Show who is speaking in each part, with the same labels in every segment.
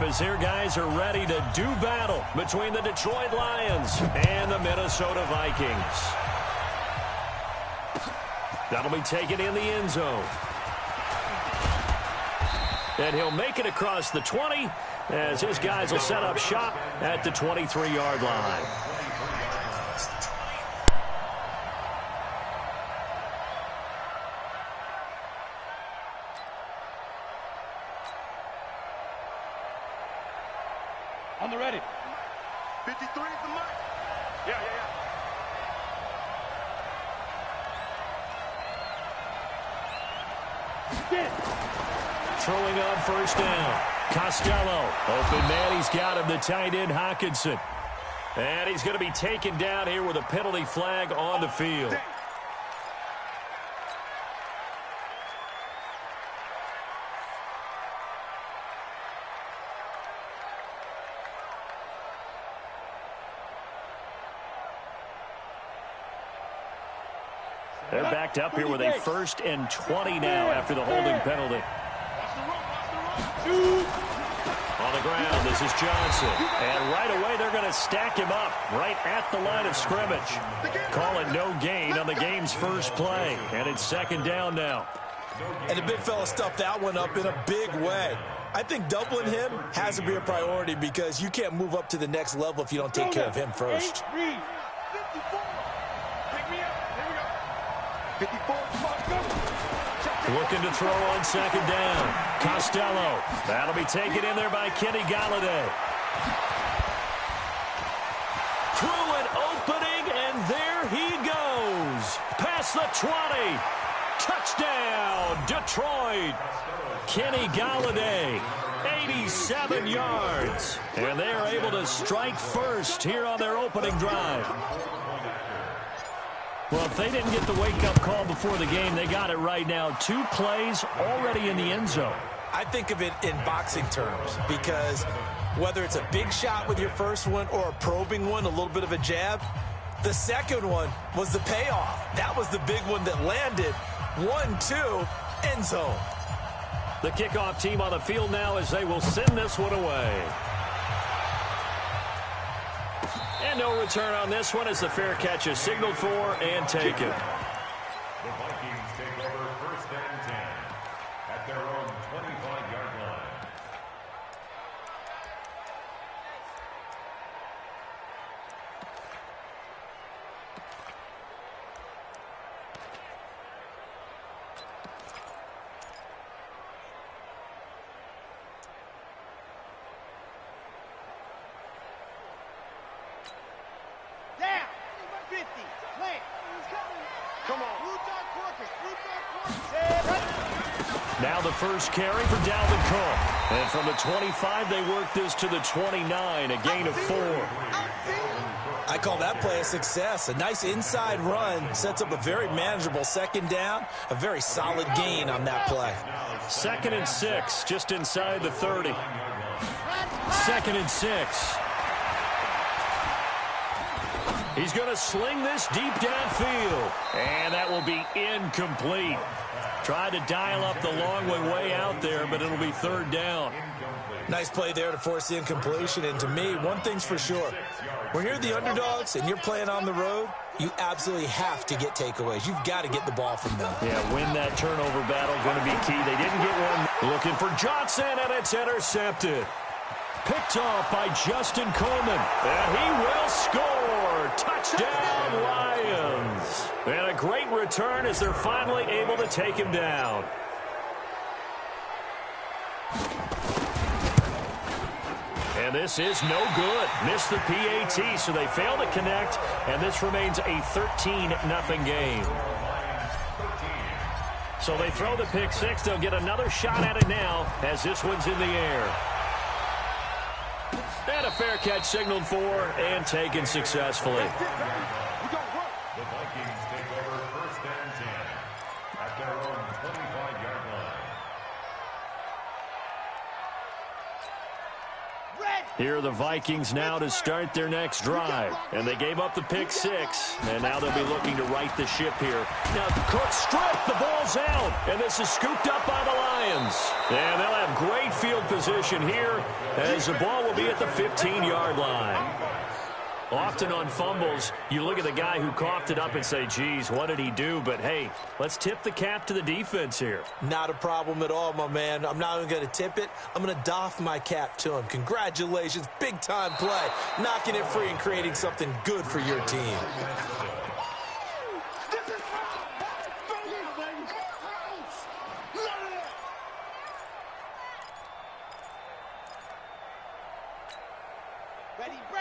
Speaker 1: as their guys are ready to do battle between the Detroit Lions and the Minnesota Vikings. That'll be taken in the end zone. And he'll make it across the 20 as his guys will set up shop at the 23-yard line.
Speaker 2: On the ready. 53 is the mark. Yeah.
Speaker 1: Throwing on first down. Costello. Open man, he's got him, the tight end Hockenson. And he's going to be taken down here with a penalty flag on the field. They're backed up here with a 1st and 20 now after the holding penalty. On the ground, this is Johnson. And right away, they're going to stack him up right at the line of scrimmage. Call it no gain on the game's first play. And it's 2nd down now.
Speaker 3: And the big fella stuffed that one up in a big way. I think doubling him has to be a priority because you can't move up to the next level if you don't take care of him first.
Speaker 1: Looking to throw on 2nd down. Costello. That'll be taken in there by Kenny Galladay. Through an opening, and there he goes. Past the 20. Touchdown, Detroit. Kenny Galladay, 87 yards. And they are able to strike first here on their opening drive. Well, if they didn't get the wake-up call before the game, they got it right now. 2 plays already in the end zone.
Speaker 3: I think of it in boxing terms because whether it's a big shot with your first one or a probing one, a little bit of a jab, the second one was the payoff. That was the big one that landed. 1-2, end zone.
Speaker 1: The kickoff team on the field now as they will send this one away. And no return on this one as the fair catch is signaled for and taken.
Speaker 4: The Vikings take over 1st and 10 at their own 25-yard line.
Speaker 1: Now the first carry for Dalvin Cook. And from the 25, they work this to the 29, a gain of 4.
Speaker 3: I call that play a success. A nice inside run sets up a very manageable 2nd down, a very solid gain on that play.
Speaker 1: 2nd and 6, just inside the 30. 2nd and 6. He's going to sling this deep downfield. And that will be incomplete. Tried to dial up the long way out there, but it'll be 3rd down.
Speaker 3: Nice play there to force the incompletion. And to me, one thing's for sure. When you're the underdogs and you're playing on the road, you absolutely have to get takeaways. You've got to get the ball from them.
Speaker 1: Yeah, win that turnover battle, going to be key. They didn't get one. Looking for Johnson, and it's intercepted. Picked off by Justin Coleman. And he will score. Touchdown, Lions. And a great return as they're finally able to take him down. And this is no good. Missed the PAT, so they fail to connect, and this remains a 13-0 game. So they throw the pick 6. They'll get another shot at it now as this one's in the air. And a fair catch signaled for and taken successfully.
Speaker 4: The Vikings take over 1st and 10 at their own 25-yard line.
Speaker 1: Here are the Vikings now to start their next drive. And they gave up the pick 6. And now they'll be looking to right the ship here. Now, Cook stripped. The ball's out. And this is scooped up by the Lions. And they'll have great field position here as the ball will be at the 15-yard line. Often on fumbles, you look at the guy who coughed it up and say, geez, what did he do? But, hey, let's tip the cap to the defense here.
Speaker 3: Not a problem at all, my man. I'm not even going to tip it. I'm going to doff my cap to him. Congratulations. Big-time play. Knocking it free and creating something good for your team.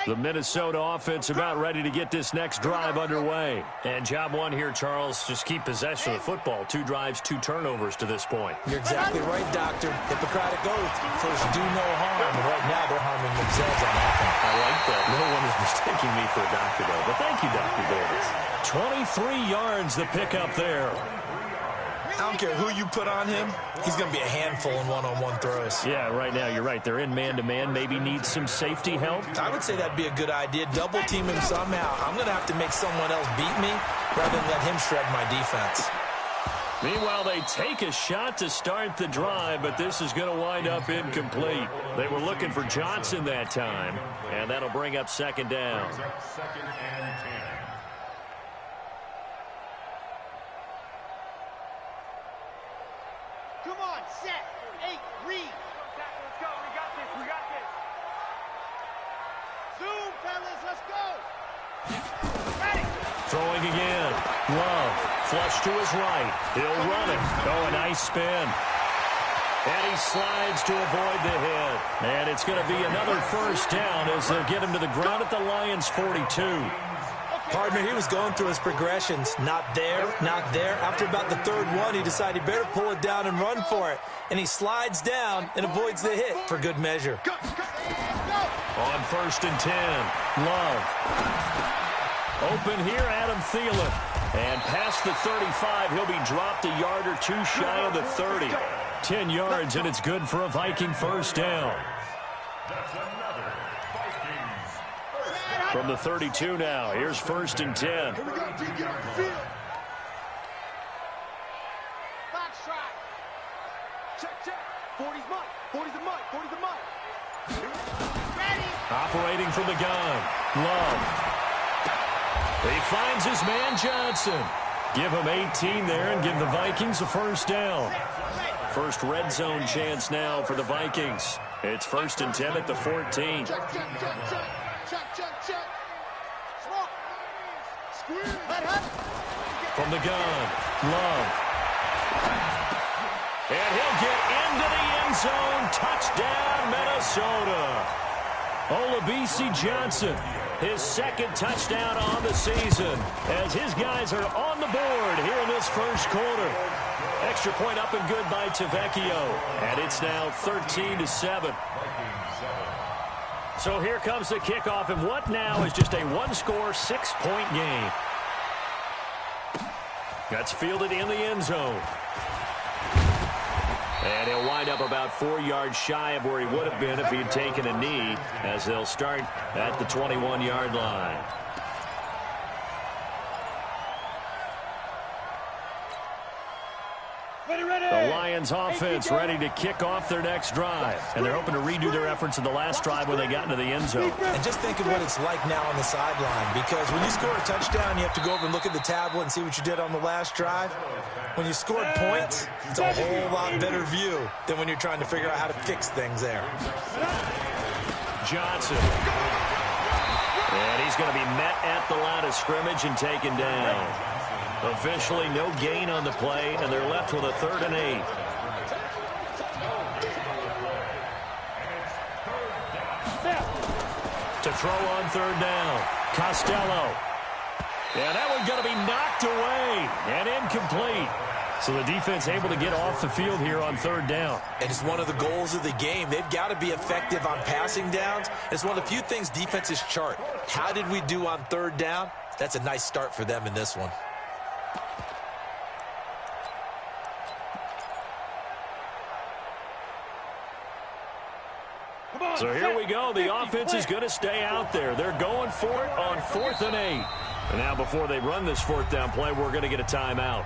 Speaker 1: The Minnesota offense about ready to get this next drive underway. And job one here, Charles, just keep possession of the football. 2 drives, 2 turnovers to this point.
Speaker 3: You're exactly right, Doctor. Hippocratic oath. First, do no harm. And right now, they're harming themselves on offense.
Speaker 1: I like that. No one is mistaking me for a doctor, though. But thank you, Dr. Davis. 23 yards the pickup there.
Speaker 3: I don't care who you put on him. He's going to be a handful in one-on-one throws.
Speaker 1: Yeah, right now you're right. They're in man-to-man. Maybe need some safety help.
Speaker 3: I would say that'd be a good idea. Double team him somehow. I'm going to have to make someone else beat me rather than let him shred my defense.
Speaker 1: Meanwhile, they take a shot to start the drive, but this is going to wind up incomplete. They were looking for Johnson that time, and that'll bring up second down.
Speaker 4: Second and 10.
Speaker 2: Come on, set. 8, read. Let's go. We got this. We got this. Zoom, fellas. Let's go. Ready.
Speaker 1: Throwing again. Love. Flush to his right. He'll run it. Oh, a nice spin. And he slides to avoid the hit. And it's going to be another first down as they'll get him to the ground at the Lions' 42.
Speaker 3: Partner, he was going through his progressions. Not there, not there. After about the third one, he decided he better pull it down and run for it. And he slides down and avoids the hit for good measure.
Speaker 1: On first and 10, Love. Open here, Adam Thielen. And past the 35, he'll be dropped a yard or 2 shy of the 30. 10 yards, and it's good for a Viking first down.
Speaker 4: That's another Vikings.
Speaker 1: From the 32 now, here's first and 10.
Speaker 2: Here we go, T. Get on the field. Box try. Check, check. 40's mine. 40's the mine. 40's the mine. Ready.
Speaker 1: Operating from the gun. Love. He finds his man Johnson. Give him 18 there and give the Vikings a first down. First red zone chance now for the Vikings. It's first and 10 at the 14.
Speaker 2: Check, check, check, check. Check, check, check. Smoke. Squeeze. Hut, hut.
Speaker 1: From the gun, Love. And he'll get into the end zone. Touchdown, Minnesota. Olabisi Johnson, his second touchdown on the season, as his guys are on the board here in this first quarter. Extra point up and good by Tavecchio, and it's now 13-7. So here comes the kickoff, and what now is just a one-score, 6-point game. That's fielded in the end zone. And he'll wind up about 4 yards shy of where he would have been if he had taken a knee, as they'll start at the 21-yard line. The Lions offense ready to kick off their next drive. And they're hoping to redo their efforts in the last drive when they got into the end zone.
Speaker 3: And just think of what it's like now on the sideline, because when you score a touchdown, you have to go over and look at the tablet and see what you did on the last drive. When you scored points, it's a whole lot better view than when you're trying to figure out how to fix things there.
Speaker 1: Johnson. And he's going to be met at the line of scrimmage and taken down. Officially no gain on the play, and they're left with a 3rd and 8. To throw on 3rd down, Costello. And that one's going to be knocked away and incomplete. So the defense able to get off the field here on 3rd down.
Speaker 3: And it's one of the goals of the game. They've got to be effective on passing downs. It's one of the few things defenses chart. How did we do on 3rd down? That's a nice start for them in this one.
Speaker 1: So here we go. The offense is going to stay out there. They're going for it on 4th and 8. And now before they run this 4th down play, we're going to get a timeout.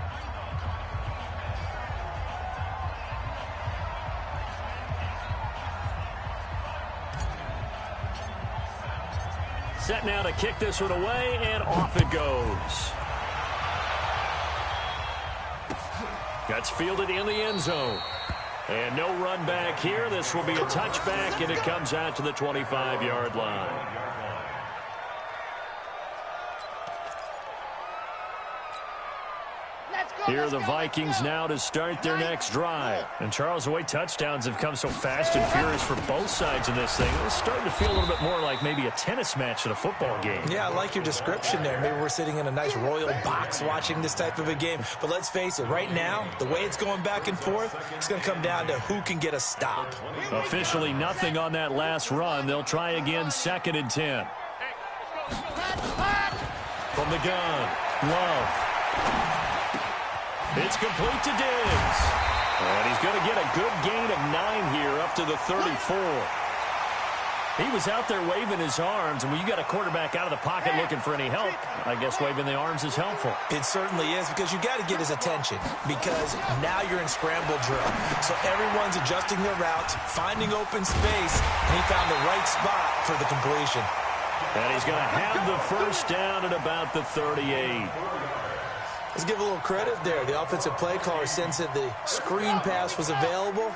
Speaker 1: Set now to kick this one away, and off it goes. That's fielded in the end zone. And no run back here. This will be a touchback, and it comes out to the 25-yard line. Here are the Vikings now to start their next drive. And Charles, the way touchdowns have come so fast and furious for both sides in this thing, it's starting to feel a little bit more like maybe a tennis match than a football game.
Speaker 3: Yeah, I like your description there. Maybe we're sitting in a nice royal box watching this type of a game. But let's face it, right now, the way it's going back and forth, it's going to come down to who can get a stop.
Speaker 1: Officially nothing on that last run. They'll try again, 2nd and 10. From the gun, Love. It's complete to Diggs. And he's going to get a good gain of 9 here up to the 34. He was out there waving his arms, and when you got a quarterback out of the pocket looking for any help, I guess waving the arms is helpful.
Speaker 3: It certainly is, because you got to get his attention, because now you're in scramble drill. So everyone's adjusting their routes, finding open space, and he found the right spot for the completion.
Speaker 1: And he's going to have the first down at about the 38.
Speaker 3: Let's give a little credit there. The offensive play caller sensed that the screen pass was available.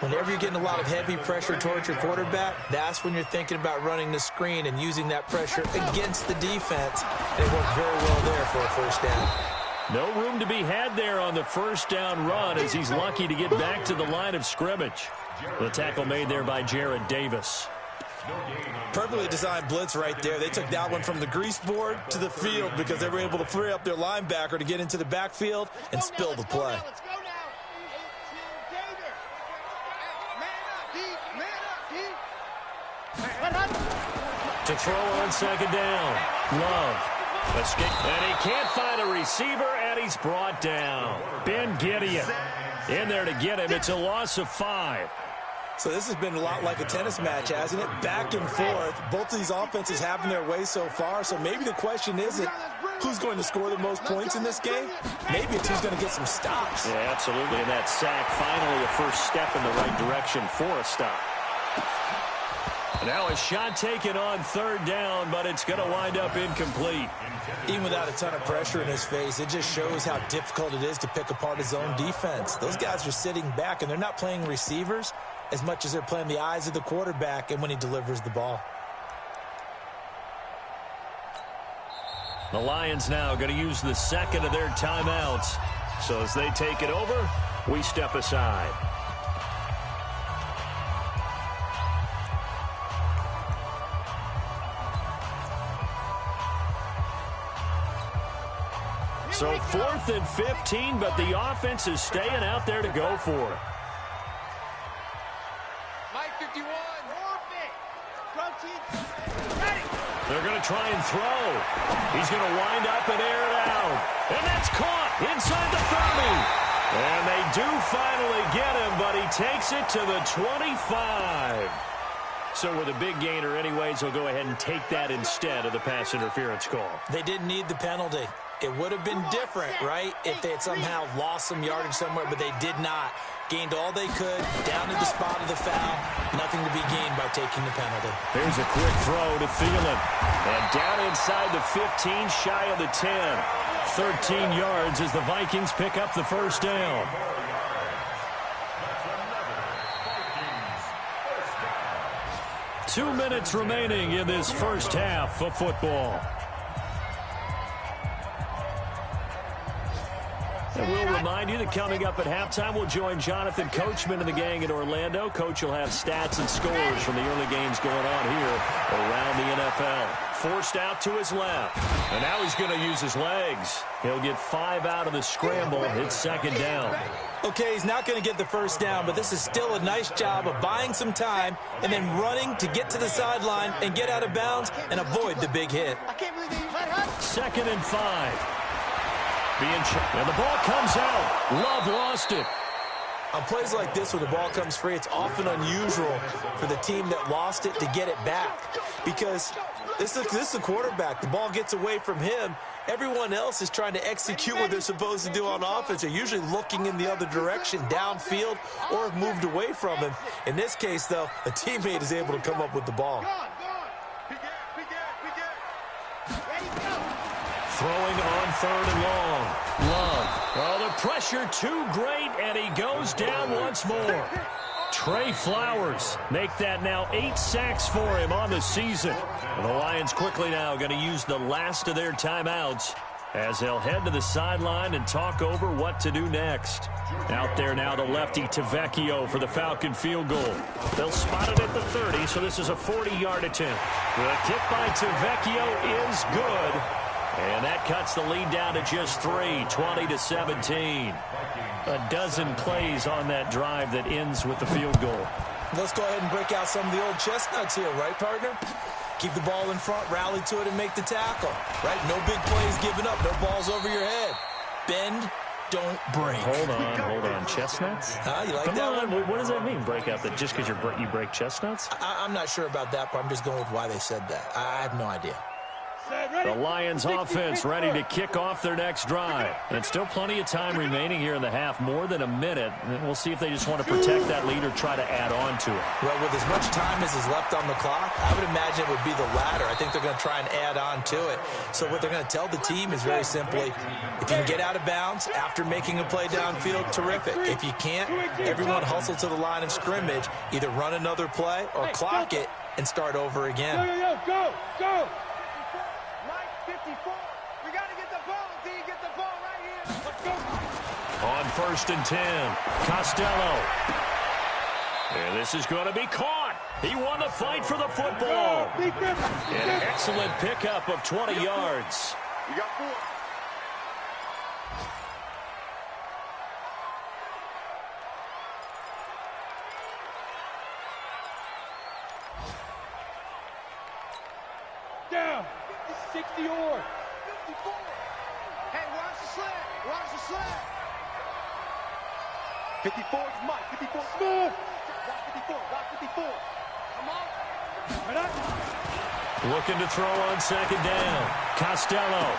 Speaker 3: Whenever you're getting a lot of heavy pressure towards your quarterback, that's when you're thinking about running the screen and using that pressure against the defense. And it worked very well there for a first down.
Speaker 1: No room to be had there on the first down run as he's lucky to get back to the line of scrimmage. The tackle made there by Jared Davis.
Speaker 3: Perfectly designed blitz right there. They took that one from the grease board to the field because they were able to free up their linebacker to get into the backfield and spill the play.
Speaker 1: To throw on 2nd down. Love. Escape. And he can't find a receiver, and he's brought down. Ben Gideon in there to get him. It's a loss of 5.
Speaker 3: So this has been a lot like a tennis match, hasn't it? Back and forth. Both of these offenses having their way so far. So maybe the question isn't who's going to score the most points in this game. Maybe it's who's going to get some stops.
Speaker 1: Yeah, absolutely. And that sack, finally a first step in the right direction for a stop. Now a shot taken on 3rd down, but it's going to wind up incomplete.
Speaker 3: Even without a ton of pressure in his face, it just shows how difficult it is to pick apart his own defense. Those guys are sitting back, and they're not playing receivers as much as they're playing the eyes of the quarterback and when he delivers the ball.
Speaker 1: The Lions now going to use the 2nd of their timeouts. So as they take it over, we step aside. So 4th and 15, but the offense is staying out there to go for it.
Speaker 2: Mike 51.
Speaker 1: They're going to try and throw. He's going to wind up and air it out. And that's caught inside the 30. And they do finally get him, but he takes it to the 25. So with a big gainer anyways, he'll go ahead and take that instead of the pass interference call.
Speaker 3: They didn't need the penalty. It would have been different, right, if they had somehow lost some yardage somewhere, but they did not. Gained all they could, down to the spot of the foul. Nothing to be gained by taking the penalty.
Speaker 1: Here's a quick throw to Thielen. And down inside the 15, shy of the 10. 13 yards as the Vikings pick up the first down. 2 minutes remaining in this first half of football. And we'll remind you that coming up at halftime, we'll join Jonathan Coachman and the gang in Orlando. Coach will have stats and scores from the early games going on here around the NFL. Forced out to his left. And now he's going to use his legs. He'll get 5 out of the scramble. It's 2nd down.
Speaker 3: Okay, he's not going to get the first down, but this is still a nice job of buying some time and then running to get to the sideline and get out of bounds and avoid the big hit.
Speaker 1: 2nd and 5. And the ball comes out. Love lost it.
Speaker 3: On plays like this where the ball comes free, it's often unusual for the team that lost it to get it back because this is a quarterback. The ball gets away from him. Everyone else is trying to execute what they're supposed to do on offense. They're usually looking in the other direction, downfield, or have moved away from him. In this case, though, a teammate is able to come up with the ball.
Speaker 1: Throwing on 3rd and long. Love. Oh, the pressure too great, and he goes down once more. Trey Flowers make that now 8 sacks for him on the season. And the Lions quickly now going to use the last of their timeouts as they'll head to the sideline and talk over what to do next. Out there now, the lefty Tavecchio for the Falcon field goal. They'll spot it at the 30, so this is a 40-yard attempt. The kick by Tavecchio is good. And that cuts the lead down to just 3, 20-17. A dozen plays on that drive that ends with the field goal.
Speaker 3: Let's go ahead and break out some of the old chestnuts here, right, partner? Keep the ball in front, rally to it, and make the tackle, right? No big plays given up, no balls over your head. Bend, don't break.
Speaker 1: Hold on. Chestnuts?
Speaker 3: You like
Speaker 1: Come
Speaker 3: that
Speaker 1: on,
Speaker 3: one?
Speaker 1: what does that mean, break out? That just because you break chestnuts?
Speaker 3: I'm not sure about that, but I'm just going with why they said that. I have no idea.
Speaker 1: The Lions offense ready to kick off their next drive. And still plenty of time remaining here in the half, more than a minute. And we'll see if they just want to protect that lead or try to add on to it.
Speaker 3: Well, with as much time as is left on the clock, I would imagine it would be the latter. I think they're going to try and add on to it. So what they're going to tell the team is very simply, if you can get out of bounds after making a play downfield, terrific. If you can't, everyone hustle to the line of scrimmage, either run another play or clock it and start over again.
Speaker 2: Go! 54. We got to get the ball, D. Get the ball right here. Let's go.
Speaker 1: On 1st and 10, Costello. And this is going to be caught. He won the fight for the football. An excellent pickup of 20 yards.
Speaker 2: You got 4. Down. 60 or 54. Hey, watch the sled. Watch the sled. 54 is Mike. 54 smooth. Watch 54. Come on. Right up.
Speaker 1: Looking to throw on 2nd down. Costello.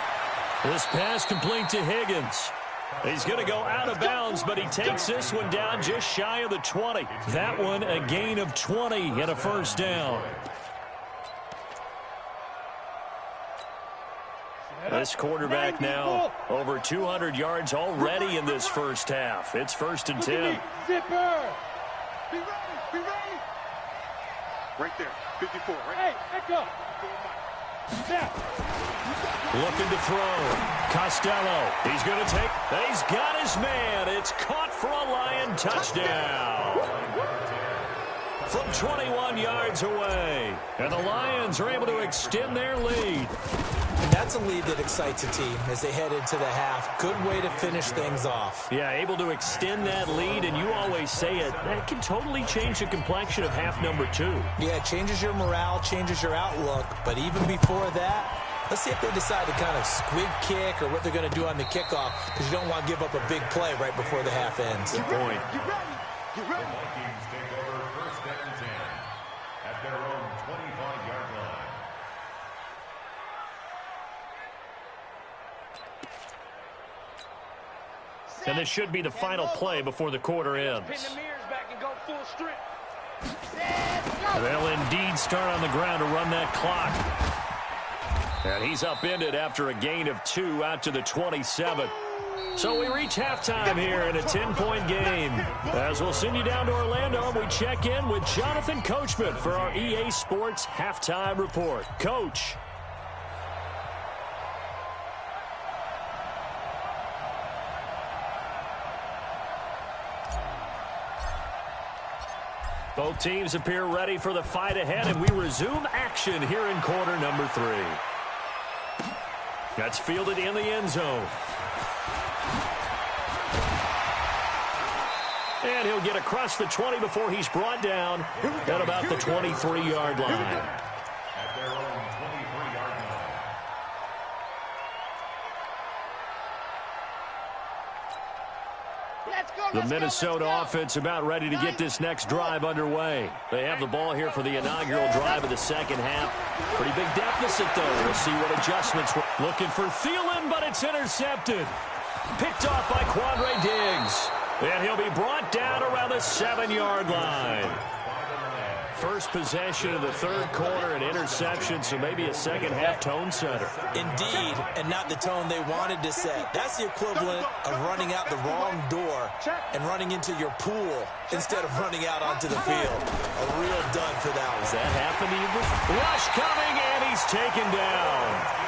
Speaker 1: This pass complete to Higgins. He's going to go out of bounds, but he takes this one down just shy of the 20. That one a gain of 20 and a 1st down. This quarterback now over 200 yards already in this first half. It's 1st and 10.
Speaker 2: Zipper. Be ready. Right there. 54. Right. Hey, back up.
Speaker 1: Looking to throw. Costello. He's going to take. He's got his man. It's caught for a Lion touchdown. From 21 yards away. And the Lions are able to extend their lead.
Speaker 3: And that's a lead that excites a team as they head into the half. Good way to finish things off.
Speaker 1: Yeah, able to extend that lead, and you always say it, that can totally change the complexion of half number 2.
Speaker 3: Yeah, it changes your morale, changes your outlook. But even before that, let's see if they decide to kind of squib kick or what they're going to do on the kickoff, because you don't want to give up a big play right before the half ends.
Speaker 1: Good point.
Speaker 4: The Vikings take over 1st and 10 at their own 25-yard line.
Speaker 1: And this should be the final play before the quarter ends.
Speaker 2: Pin the mirrors back and go full strip.
Speaker 1: They'll indeed start on the ground to run that clock. And he's upended after a gain of 2 out to the 27. So we reach halftime here in a 10-point game. As we'll send you down to Orlando, we check in with Jonathan Coachman for our EA Sports Halftime Report. Coach. Both teams appear ready for the fight ahead, and we resume action here in quarter number 3. That's fielded in the end zone. And he'll get across the 20 before he's brought down at about the 23-yard line.
Speaker 4: At their own 23-yard line.
Speaker 1: The Minnesota offense about ready to get this next drive underway. They have the ball here for the inaugural drive of the second half. Pretty big deficit, though. We'll see what adjustments. Looking for Thielen, but it's intercepted. Picked off by Quandre Diggs. And he'll be brought down around the 7-yard line. First possession of the third quarter, an interception, so maybe a second-half tone setter.
Speaker 3: Indeed, and not the tone they wanted to set. That's the equivalent of running out the wrong door and running into your pool instead of running out onto the field. A real dud for that one.
Speaker 1: Does that happen to you? Rush coming, and he's taken down.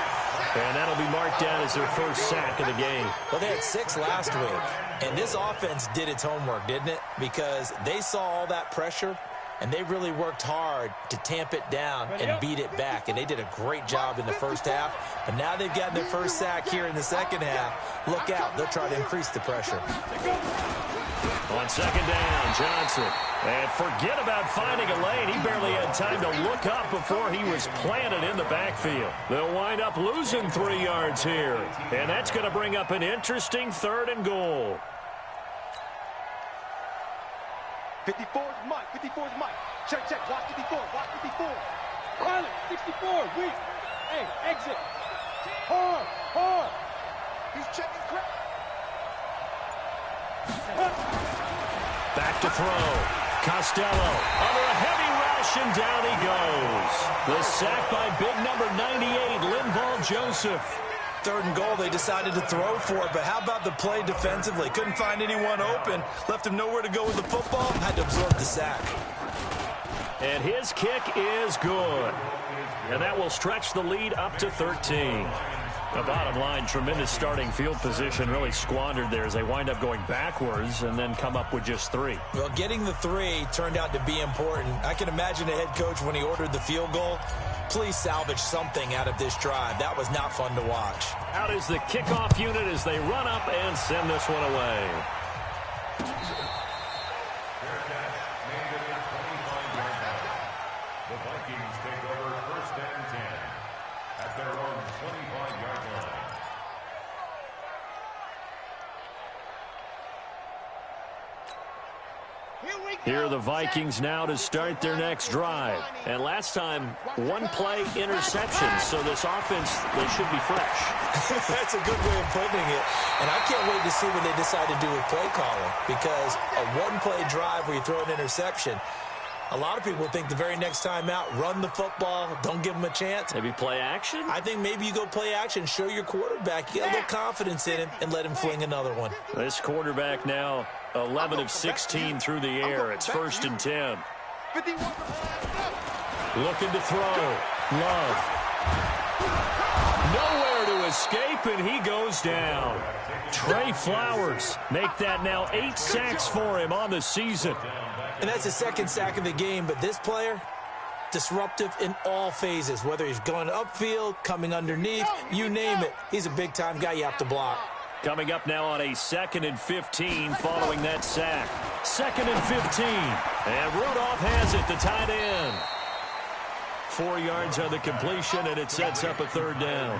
Speaker 1: And that'll be marked down as their first sack of the game.
Speaker 3: Well, they had 6 last week, and this offense did its homework, didn't it? Because they saw all that pressure, and they really worked hard to tamp it down and beat it back. And they did a great job in the first half. But now they've gotten their first sack here in the second half. Look out. They'll try to increase the pressure.
Speaker 1: On second down, Johnson. And forget about finding a lane. He barely had time to look up before he was planted in the backfield. They'll wind up losing 3 yards here. And that's going to bring up an interesting 3rd and goal.
Speaker 2: 54 is Mike. 54 is Mike. Check, check. Watch 54. Watch 54. Pilot, 64. Weak. Hey, exit. Hard, hard. He's checking crap.
Speaker 1: Back to throw. Costello under a heavy rush, and down he goes. The sack by big number 98, Linval Joseph.
Speaker 3: 3rd and goal, they decided to throw for it, but how about the play defensively? Couldn't find anyone open, left him nowhere to go with the football, had to absorb the sack.
Speaker 1: And his kick is good. And that will stretch the lead up to 13. The bottom line, tremendous starting field position, really squandered there as they wind up going backwards and then come up with just 3.
Speaker 3: Well, getting the 3 turned out to be important. I can imagine the head coach when he ordered the field goal, please salvage something out of this drive. That was not fun to watch.
Speaker 1: Out is the kickoff unit as they run up and send this one away.
Speaker 4: The Vikings take over 1st and 10 at their own 25-yard line.
Speaker 1: Here are the Vikings now to start their next drive. And last time, 1-play interception, so this offense, they should be fresh.
Speaker 3: That's a good way of putting it. And I can't wait to see what they decide to do with play calling, because a 1-play drive where you throw an interception, a lot of people think the very next time out, run the football, don't give them a chance.
Speaker 1: Maybe play action?
Speaker 3: I think maybe you go play action, show your quarterback, you get a little confidence in him, and let him fling another one.
Speaker 1: This quarterback now 11 of 16 through the air. It's 1st and 10. Looking to throw. Love. Nowhere to escape, and he goes down. Trey Flowers make that now 8 sacks for him on the season.
Speaker 3: And that's his 2nd sack of the game, but this player, disruptive in all phases, whether he's going upfield, coming underneath, you name it. He's a big-time guy you have to block.
Speaker 1: Coming up now on a 2nd and 15 following that sack. 2nd and 15. And Rudolph has it, the tight end. 4 yards on the completion, and it sets up a 3rd down.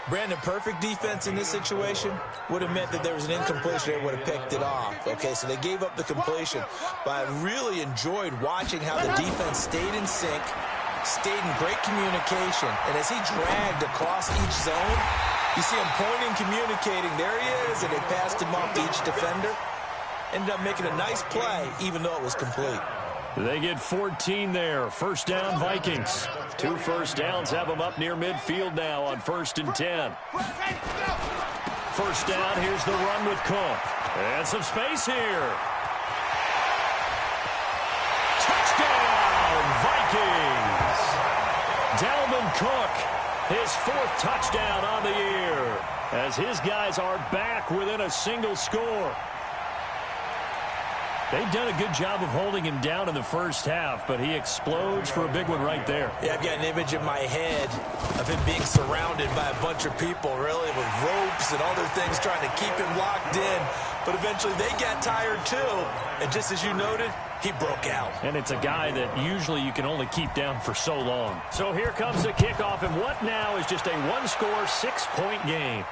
Speaker 3: Brandon, perfect defense in this situation would have meant that there was an incompletion. They would have picked it off. Okay, so they gave up the completion. But I really enjoyed watching how the defense stayed in sync, stayed in great communication. And as he dragged across each zone, you see him pointing, communicating. There he is, and they passed him off to each defender. Ended up making a nice play, even though it was complete.
Speaker 1: They get 14 there. 1st down, Vikings. 2 first downs have them up near midfield now on 1st and 10. 1st down, here's the run with Cook. And some space here. Touchdown, Vikings! Dalvin Cook, his 4th touchdown on the year, as his guys are back within a single score. They've done a good job of holding him down in the first half, but he explodes for a big one right there.
Speaker 3: Yeah, I've got an image in my head of him being surrounded by a bunch of people, really, with ropes and other things trying to keep him locked in. But eventually they got tired, too. And just as you noted, he broke out.
Speaker 1: And it's a guy that usually you can only keep down for so long. So here comes the kickoff, and what now is just a 1-score, 6-point game.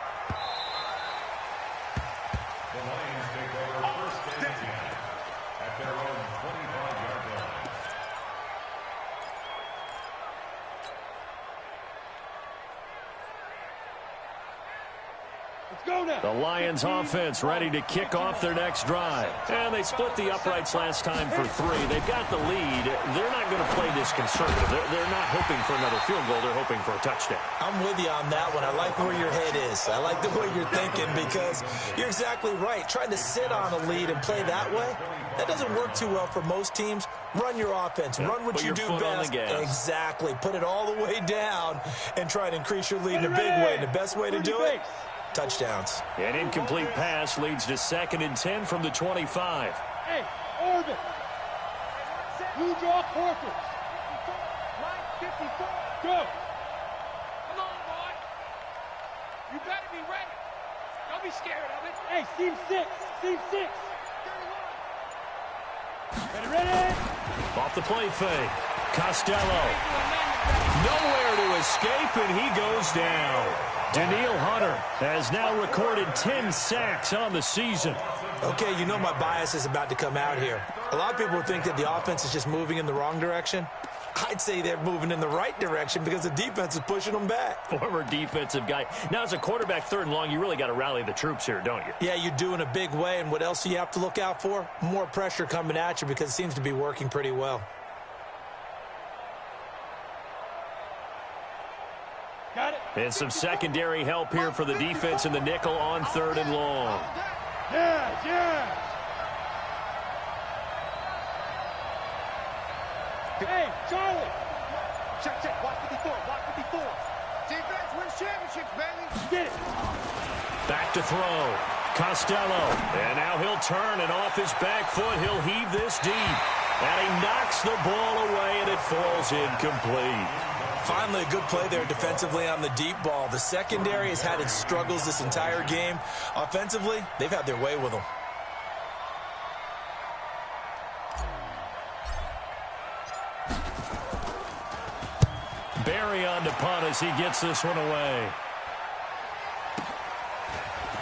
Speaker 2: Go now.
Speaker 1: The Lions offense ready to kick off their next drive. And they split the uprights last time for 3. They've got the lead. They're not going to play this conservative. They're not hoping for another field goal. They're hoping for a touchdown.
Speaker 3: I'm with you on that one. I like where your head is. I like the way you're thinking because you're exactly right. Trying to sit on a lead and play that way, that doesn't work too well for most teams. Run your offense. Run what you do best. Exactly. Put it all the way down and try to increase your lead in a big way. And the best way to do it, touchdowns.
Speaker 1: An incomplete pass leads to 2nd and 10 from the 25.
Speaker 2: Hey, Orbit. You draw quarters. Line 54. Go.
Speaker 5: Come on, boy. You better be ready. Don't be scared of it.
Speaker 2: Hey, seam 6. Seam 6. Ready.
Speaker 1: Off the play fake. Costello. Nowhere to escape, and he goes down. Daniil Hunter has now recorded 10 sacks on the season.
Speaker 3: Okay, you know my bias is about to come out here. A lot of people think that the offense is just moving in the wrong direction. I'd say they're moving in the right direction because the defense is pushing them back.
Speaker 1: Former defensive guy. Now, as a quarterback 3rd and long, you really got to rally the troops here, don't you?
Speaker 3: Yeah, you do in a big way. And what else do you have to look out for? More pressure coming at you because it seems to be working pretty well.
Speaker 2: Got it.
Speaker 1: And some secondary help here for the defense in the nickel on 3rd and long.
Speaker 2: Yeah. Hey, Charlie.
Speaker 6: Check. Watch 54. Defense wins championships, baby.
Speaker 2: Get it.
Speaker 1: Back to throw. Costello. And now he'll turn, and off his back foot, he'll heave this deep. And he knocks the ball away, and it falls incomplete.
Speaker 3: Finally, a good play there defensively on the deep ball. The secondary has had its struggles this entire game. Offensively, they've had their way with them.
Speaker 1: Barry on to punt as he gets this one away.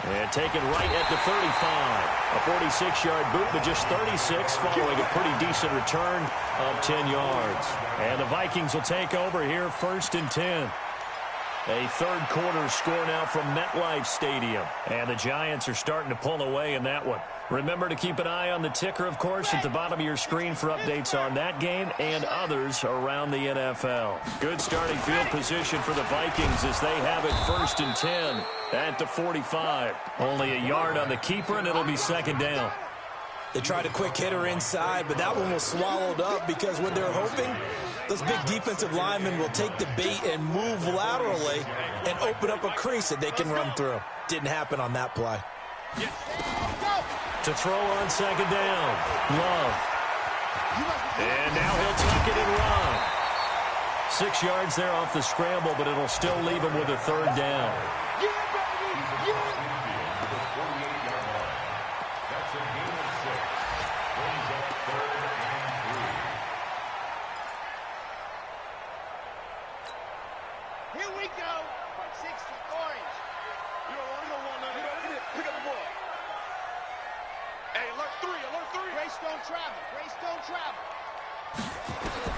Speaker 1: And taken right at the 35. A 46-yard boot, but just 36 following a pretty decent return of 10 yards. And the Vikings will take over here 1st and 10. A 3rd quarter score now from MetLife Stadium. And the Giants are starting to pull away in that one. Remember to keep an eye on the ticker, of course, at the bottom of your screen for updates on that game and others around the NFL. Good starting field position for the Vikings as they have it 1st and 10 at the 45. Only a yard on the keeper, and it'll be 2nd down.
Speaker 3: They tried a quick hitter inside, but that one was swallowed up because what they're hoping, those big defensive linemen will take the bait and move laterally and open up a crease that they can run through. Didn't happen on that play.
Speaker 1: To throw on 2nd down. Love. And now he'll tuck it and run. 6 yards there off the scramble, but it'll still leave him with a 3rd down.
Speaker 6: Here we go. 60 orange. You don't want none of that. Pick up the ball. Hey, alert 3. Greystone travel.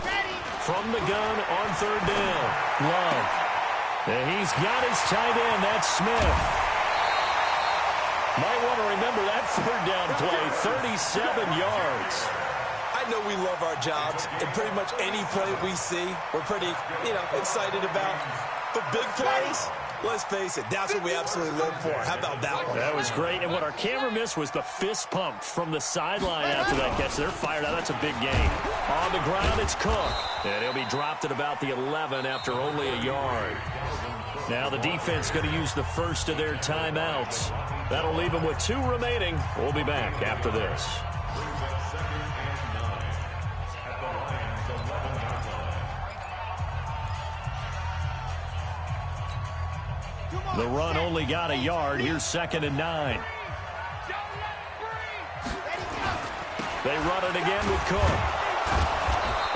Speaker 6: Ready.
Speaker 1: From the gun on 3rd down. Love. And he's got his tight end. That's Smith. Might want to remember that 3rd down play. 37 yards.
Speaker 3: I know we love our jobs, and pretty much any play we see, we're pretty, excited about. But big plays, let's face it, that's what we absolutely live for. How about that one?
Speaker 1: That was great. And what our camera missed was the fist pump from the sideline after that catch. They're fired out. That's a big game. On the ground, it's Cook. And he'll be dropped at about the 11 after only a yard. Now the defense going to use the first of their timeouts. That'll leave them with 2 remaining. We'll be back after this. The run only got a yard. Here's 2nd and 9. They run it again with Cook.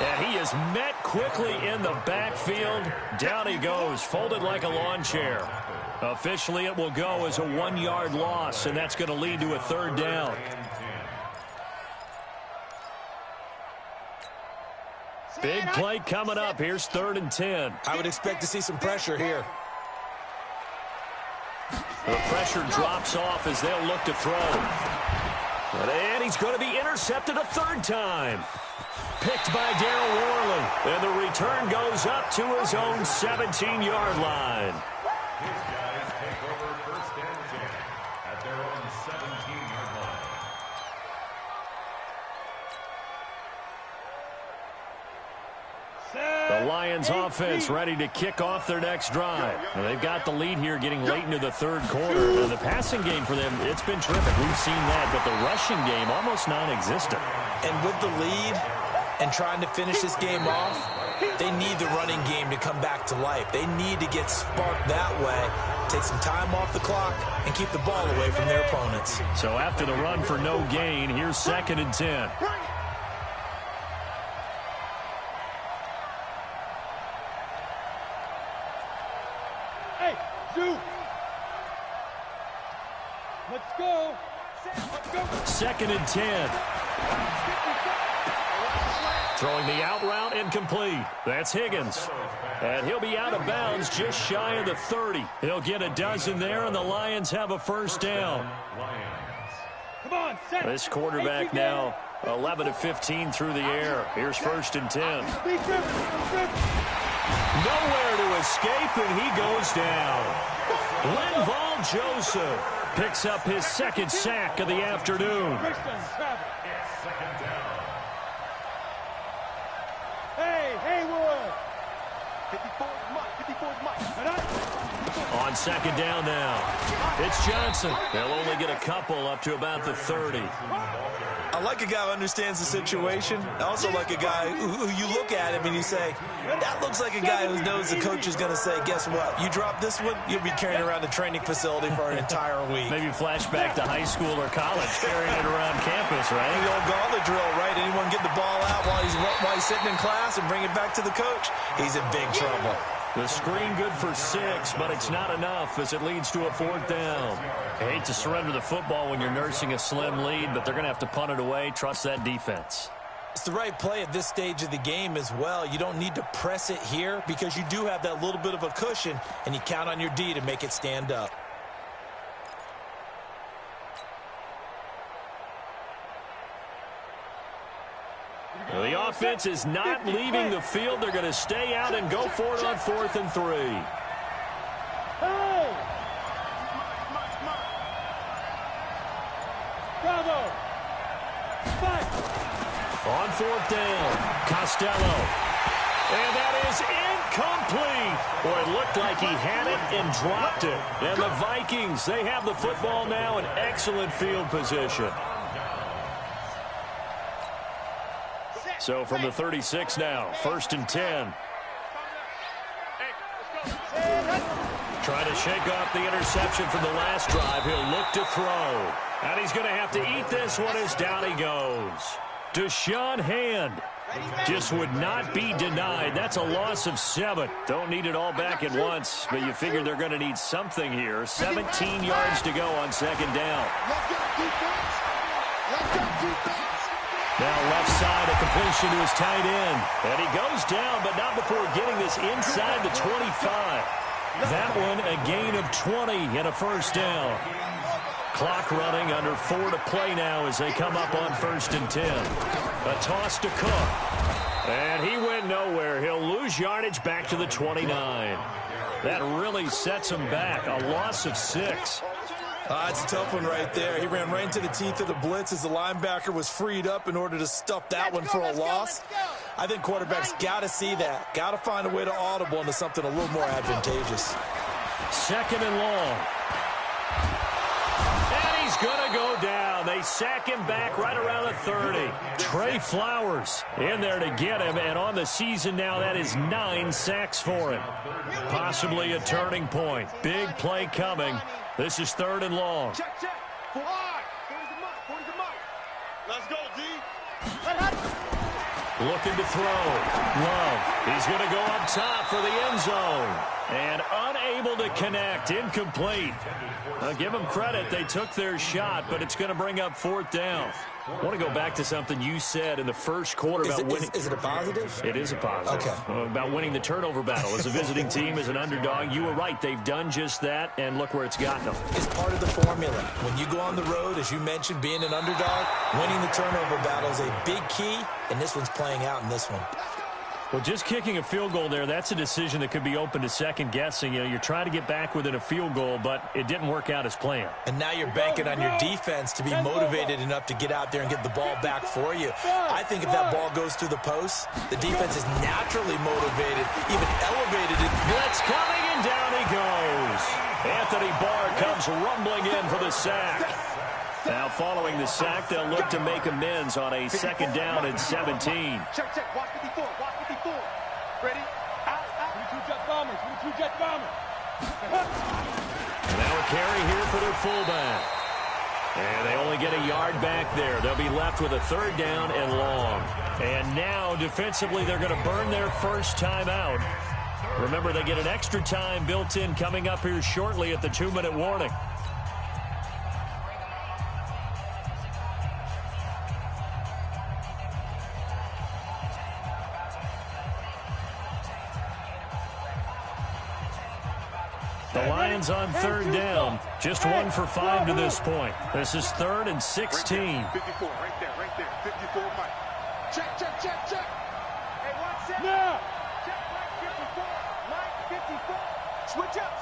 Speaker 1: And he is met quickly in the backfield. Down he goes, folded like a lawn chair. Officially, it will go as a 1-yard loss, and that's going to lead to a 3rd down. Big play coming up. Here's 3rd and 10.
Speaker 3: I would expect to see some pressure here.
Speaker 1: The pressure drops off as they'll look to throw. And he's going to be intercepted a third time. Picked by Darryl Worley. And the return goes up to his own 17-yard line.
Speaker 4: His guys take over first and 10 at their own 17-yard line.
Speaker 1: The Lions offense ready to kick off their next drive. Now, they've got the lead here getting late into the third quarter. And the passing game for them, it's been terrific. We've seen that, but the rushing game almost non-existent.
Speaker 3: And with the lead and trying to finish this game off, they need the running game to come back to life. They need to get sparked that way, take some time off the clock, and keep the ball away from their opponents.
Speaker 1: So after the run for no gain, here's 2nd and 10.
Speaker 2: Hey, Zoo. Let's go. Let's go.
Speaker 1: 2nd and 10. Throwing the out route incomplete. That's Higgins. And he'll be out of bounds just shy of the 30. He'll get a dozen there, and the Lions have a first down.
Speaker 2: Come on, set.
Speaker 1: This quarterback now 11 of 15 through the air. Here's 1st and 10. Nowhere to escape, and he goes down. Linval Joseph picks up his 2nd sack of the afternoon.
Speaker 4: It's 2nd down.
Speaker 2: Hey, Haywood. 54 Mike.
Speaker 1: On 2nd down now, it's Johnson. They'll only get a couple up to about the 30.
Speaker 3: I like a guy who understands the situation. I also like a guy who you look at him and you say, that looks like a guy who knows the coach is going to say, guess what? You drop this one, you'll be carrying around the training facility for an entire week.
Speaker 1: Maybe flashback to high school or college, carrying it around campus, right?
Speaker 3: The old gauntlet drill, right? Anyone get the ball out while he's sitting in class and bring it back to the coach? He's in big trouble.
Speaker 1: The screen good for 6, but it's not enough as it leads to a 4th down. I hate to surrender the football when you're nursing a slim lead, but they're going to have to punt it away. Trust that defense.
Speaker 3: It's the right play at this stage of the game as well. You don't need to press it here because you do have that little bit of a cushion, and you count on your D to make it stand up.
Speaker 1: The offense is not leaving the field. They're going to stay out and go for it on 4th and 3.
Speaker 2: Hey! Bravo! Fight!
Speaker 1: On 4th down, Costello. And that is incomplete. Boy, it looked like he had it and dropped it. And the Vikings, they have the football now in excellent field position. So from the 36 now, 1st and 10. Trying to shake off the interception from the last drive. He'll look to throw. And he's going to have to eat this one as down he goes. Deshaun Hand just would not be denied. That's a loss of 7. Don't need it all back at once, but you figure they're going to need something here. 17 yards to go on 2nd down. Now left side, a completion to his tight end. And he goes down, but not before getting this inside the 25. That one a gain of 20 and a 1st down. Clock running, under 4 to play now as they come up on 1st and 10. A toss to Cook. And he went nowhere. He'll lose yardage back to the 29. That really sets him back. A loss of 6.
Speaker 3: It's a tough one right there. He ran right into the teeth of the blitz as the linebacker was freed up in order to stuff that one for a loss. I think quarterbacks got to see that. Got to find a way to audible into something a little more advantageous.
Speaker 1: 2nd and long. And he's going to go down. They sack him back right around the 30. Trey Flowers in there to get him. And on the season now, that is 9 sacks for him. Possibly a turning point. Big play coming. This is 3rd and long.
Speaker 2: Check. 4. 40 the mark. Let's go, D.
Speaker 1: Looking to throw. Love. He's going to go up top for the end zone. And unable to connect. Incomplete. I'll give them credit. They took their shot, but it's going to bring up 4th down. I want to go back to something you said in the first quarter about winning.
Speaker 3: Is it a positive?
Speaker 1: It is a positive.
Speaker 3: Okay.
Speaker 1: About winning the turnover battle. As a visiting team, as an underdog, you were right. They've done just that, and look where it's gotten them.
Speaker 3: It's part of the formula. When you go on the road, as you mentioned, being an underdog, winning the turnover battle is a big key, and this one's playing out in this one.
Speaker 1: Well, just kicking a field goal there, that's a decision that could be open to second guessing. You know, you're trying to get back within a field goal, but it didn't work out as planned.
Speaker 3: And now you're banking on your defense to be motivated enough to get out there and get the ball back for you. I think if that ball goes through the post, the defense is naturally motivated, even elevated.
Speaker 1: Blitz coming, and down he goes. Anthony Barr comes rumbling in for the sack. Now, following the sack, they'll look to make amends on a second down and 17.
Speaker 2: Check, check. Watch 54. Watch 54. Ready? Out, out. 22 jet bombers. 22 jet bombers.
Speaker 1: And now a carry here for their fullback. And they only get a yard back there. They'll be left with a third down and long. And now, defensively, they're going to burn their first timeout. Remember, they get an extra time built in coming up here shortly at the 2-minute warning. The Lions on third down. Just 1 for 5 to this point. This is 3rd and 16.
Speaker 2: 54, right there, 54, Mike. Check, check, check, check. Hey, 1 second. No. Check, Mike, 54. Mike, 54. Switch up.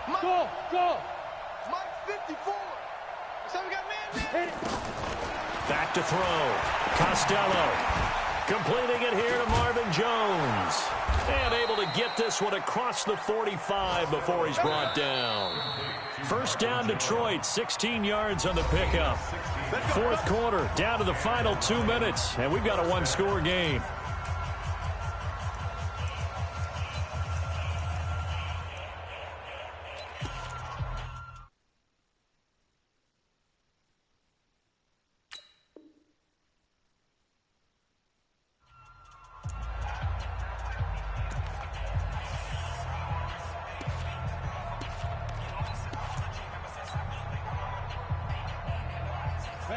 Speaker 2: Mike. Go. Mike, 54. So we got man.
Speaker 1: Back to throw. Costello. Completing it here to Marvin Jones. And able to get this one across the 45 before he's brought down. First down, Detroit, 16 yards on the pickup. Fourth quarter, down to the final 2 minutes, and we've got a one-score game.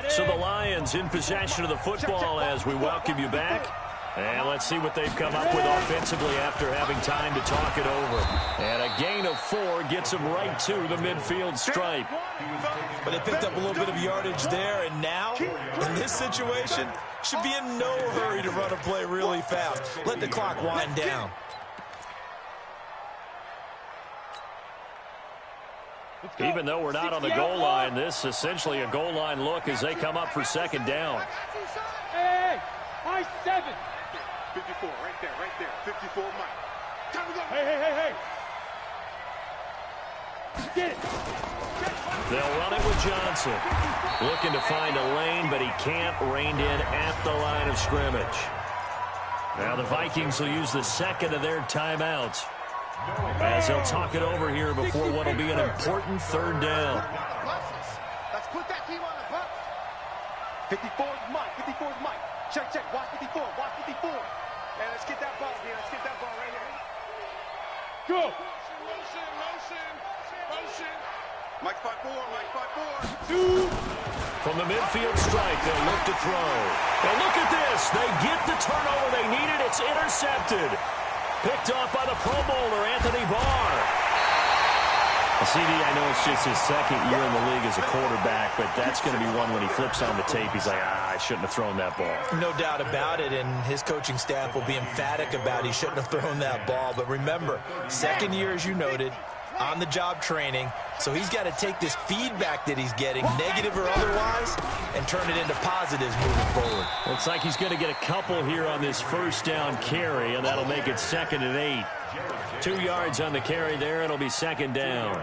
Speaker 1: So the Lions in possession of the football as we welcome you back. And let's see what they've come up with offensively after having time to talk it over. And a gain of 4 gets them right to the midfield stripe.
Speaker 3: But they picked up a little bit of yardage there, and now, in this situation, should be in no hurry to run a play really fast. Let the clock wind down.
Speaker 1: Even though we're not on the goal line, this is essentially a goal line look as they come up for second down.
Speaker 2: Hey, high 7. 54, right there. 54, Mike. Time to go. Hey. Get it.
Speaker 1: They'll run it with Johnson. Looking to find a lane, but he can't. Reined in at the line of scrimmage. Now the Vikings will use the second of their timeouts as they'll talk it over here before what will be an important third down.
Speaker 2: Let's put that team on the bus. 54's Mike. Check. Watch 54. Hey, let's get that ball here. Right here. Go. Motion. Mike 5-4. 2.
Speaker 1: From the midfield stripe, they'll look to throw. And look at this. They get the turnover they needed. It's intercepted. Picked off by the Pro Bowler, Anthony Barr. CD, I know it's just his second year in the league as a quarterback, but that's going to be one when he flips on the tape, he's like, I shouldn't have thrown that ball.
Speaker 3: No doubt about it, and his coaching staff will be emphatic about he shouldn't have thrown that ball. But remember, second year, as you noted, on-the-job training, so he's got to take this feedback that he's getting, negative or otherwise, and turn it into positives moving forward.
Speaker 1: Looks like he's going to get a couple here on this first down carry, and that'll make it 2nd and 8. 2 yards on the carry there. It'll be second down.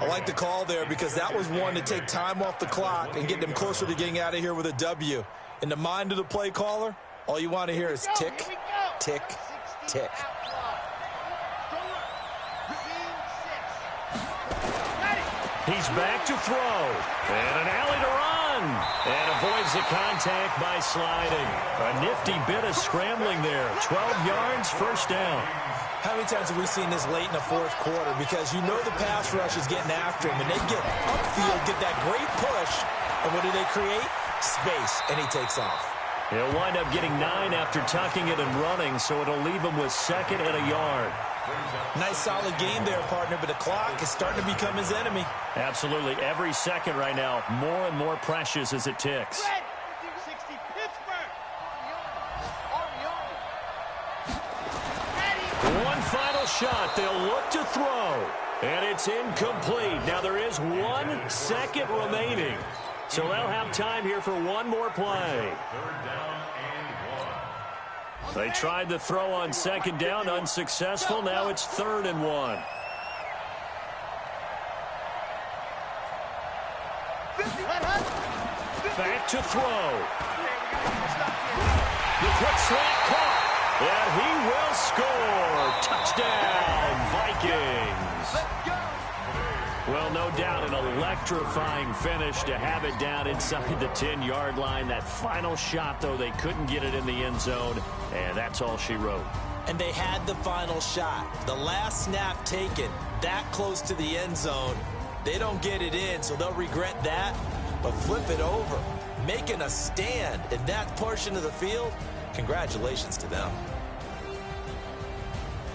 Speaker 3: I like the call there because that was one to take time off the clock and get them closer to getting out of here with a W. In the mind of the play caller, all you want to hear is tick, tick, tick.
Speaker 1: He's back to throw. And an alley to run. And avoids the contact by sliding. A nifty bit of scrambling there. 12 yards, first down.
Speaker 3: How many times have we seen this late in the fourth quarter? Because you know the pass rush is getting after him, and they get upfield, get that great push, and what do they create? space, and he takes off.
Speaker 1: He'll wind up getting 9 after tucking it and running, so it'll leave him with 2nd and a yard.
Speaker 3: Nice solid game there, partner, but the clock is starting to become his enemy.
Speaker 1: Absolutely. Every second right now, more and more precious as it ticks.
Speaker 6: 60 Pittsburgh.
Speaker 1: One final shot. They'll look to throw. And it's incomplete. Now there is 1 second remaining. So they'll have time here for one more play. They tried to throw on 2nd down, unsuccessful. Now it's 3rd and 1. Back to throw. The quick slant caught. And he will score. Touchdown, Vikings. Well, no doubt an electrifying finish to have it down inside the 10-yard line. That final shot, though, they couldn't get it in the end zone, and that's all she wrote.
Speaker 3: And they had the final shot. The last snap taken that close to the end zone. They don't get it in, so they'll regret that, but flip it over. Making a stand in that portion of the field, congratulations to them.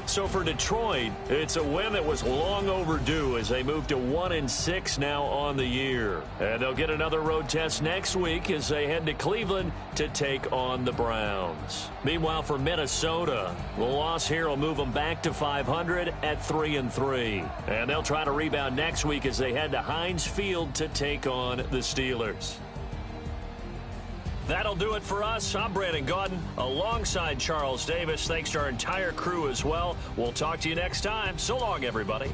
Speaker 1: So for Detroit, it's a win that was long overdue as they move to 1-6 now on the year. And they'll get another road test next week as they head to Cleveland to take on the Browns. Meanwhile, for Minnesota, the loss here will move them back to 500 at 3-3. And they'll try to rebound next week as they head to Heinz Field to take on the Steelers. That'll do it for us. I'm Brandon Gaudin alongside Charles Davis. Thanks to our entire crew as well. We'll talk to you next time. So long, everybody.